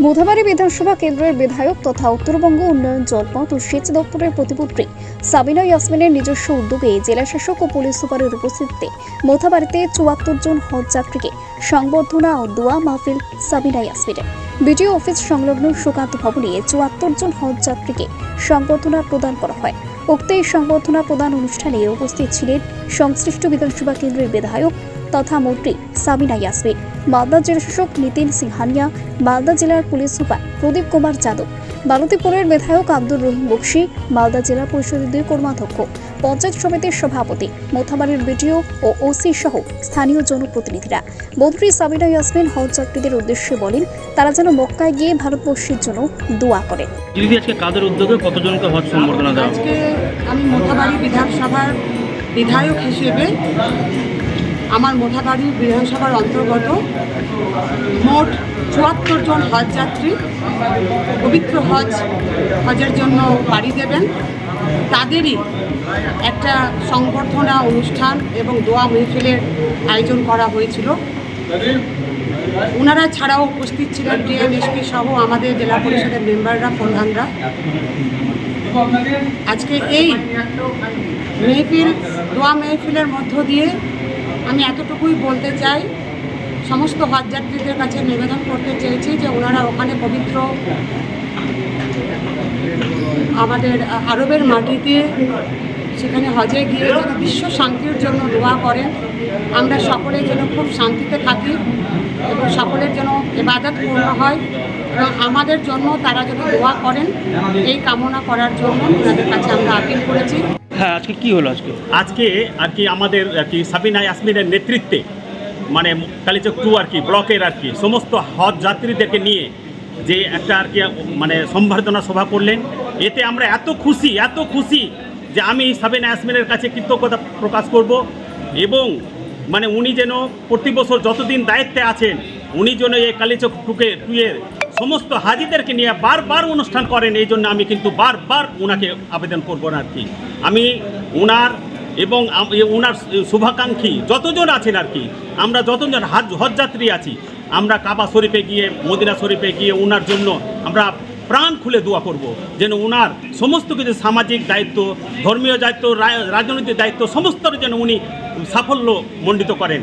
মোথাবাড়ি বিধানসভা কেন্দ্রের বিধায়ক তথা উত্তরবঙ্গ উন্নয়ন জলপথ ও সেচ দপ্তরের প্রতিমন্ত্রী সাবিনা ইয়াসমিনের নিজস্ব উদ্যোগে জেলাশাসক ও পুলিশ সুপারের উপস্থিতিতে মোথাবাড়িতে ৭৪ জন হজ যাত্রীকে সংবর্ধনা ও দোয়া মাহফিল সাবিনা ইয়াসমিনের বিডিও অফিস সংলগ্ন সুকান্ত ভবনে ৭৪ জন হজ যাত্রীকে সংবর্ধনা প্রদান করা হয়। উক্ত এই সংবর্ধনা প্রদান অনুষ্ঠানে উপস্থিত ছিলেন সংশ্লিষ্ট বিধানসভা কেন্দ্রের বিধায়ক তথা মন্ত্রী সাবিনা ইয়াসমিন, মালদা জেলাশাসক নিতিন সিংহানিয়া, মালদা জেলার পুলিশ সুপার প্রদীপ কুমার যাদব, বালতিপুরের বিধায়ক আব্দুর রহিম বক্সি, মালদা জেলা পরিষদের ২ কর্মাধ্যক্ষ, পঞ্চায়েত সমিতির সভাপতি, মোথাবাড়ির বিডিও ও ওসি সহ স্থানীয় জনপ্রতিনিধিরা। মন্ত্রী সাবিনা ইয়াসমিন হজ যাত্রীদের উদ্দেশ্যে বলেন, তারা যেন মক্কায় গিয়ে ভারতবর্ষের জন্য দোয়া করেন। আজকে কাদের উদ্যোগে কতজনকে হজ সম্বর্ধনা দেওয়া? আজকে আমি মোথাবাড়ি বিধানসভার বিধায়ক হিসেবে আমার মোথাবাড়ি বিধানসভার অন্তর্গত মোট ৭৪ জন হজ যাত্রী পবিত্র হজের জন্য পাড়ি দেবেন। তাদেরই একটা সংবর্ধনা অনুষ্ঠান এবং দোয়া মেহফিলের আয়োজন করা হয়েছিল। ওনারা ছাড়াও উপস্থিত ছিলেন ডিএম, এসপি সহ আমাদের জেলা পরিষদের মেম্বাররা, প্রধানরা। আজকে এই মেহফিল, দোয়া মেহফিলের মধ্য দিয়ে আমি এতটুকুই বলতে চাই, সমস্ত হজযাত্রীদের কাছে নিবেদন করতে চেয়েছি যে ওনারা ওখানে পবিত্র আমাদের আরবের মাটিতে সেখানে হজে গিয়ে যেন বিশ্ব শান্তির জন্য দোয়া করেন। আমরা সকলে যেন খুব শান্তিতে থাকি এবং সকলের যেন ইবাদত পূর্ণ হয় এবং আমাদের জন্য তারা যেন দোয়া করেন, এই কামনা করার জন্য ওনাদের কাছে আমরা আপিল করেছি। হ্যাঁ, আজকে কি হলো? আজকে আমাদের সাবিনা ইয়াসমিনের নেতৃত্বে মানে কালীচক 2 ব্লকের সমস্ত হজ যাত্রীদেরকে নিয়ে যে একটা মানে সম্বর্ধনা সভা করলেন। এতে আমরা এত খুশি যে আমি সাবিনা ইয়াসমিনের কাছে কৃতজ্ঞতা প্রকাশ করব এবং মানে উনি যেন প্রতি বছর যতদিন দায়িত্বে আছেন উনি যেন এই কালীচক 2-এর সমস্ত হাজিদেরকে নিয়ে বারবার অনুষ্ঠান করেন। এই জন্য আমি কিন্তু বারবার ওনাকে আবেদন করবো না আমি ওনার এবং ওনার শুভাকাঙ্ক্ষী যতজন আছেন আমরা যতজন হজযাত্রী আছি, আমরা কাবা শরীফে গিয়ে, মদিনা শরীফে গিয়ে ওনার জন্য আমরা প্রাণ খুলে দোয়া করব যেন ওনার সমস্ত কিছু সামাজিক দায়িত্ব, ধর্মীয় দায়িত্ব, রাজনৈতিক দায়িত্ব সমস্ত যেন উনি সাফল্য মণ্ডিত করেন।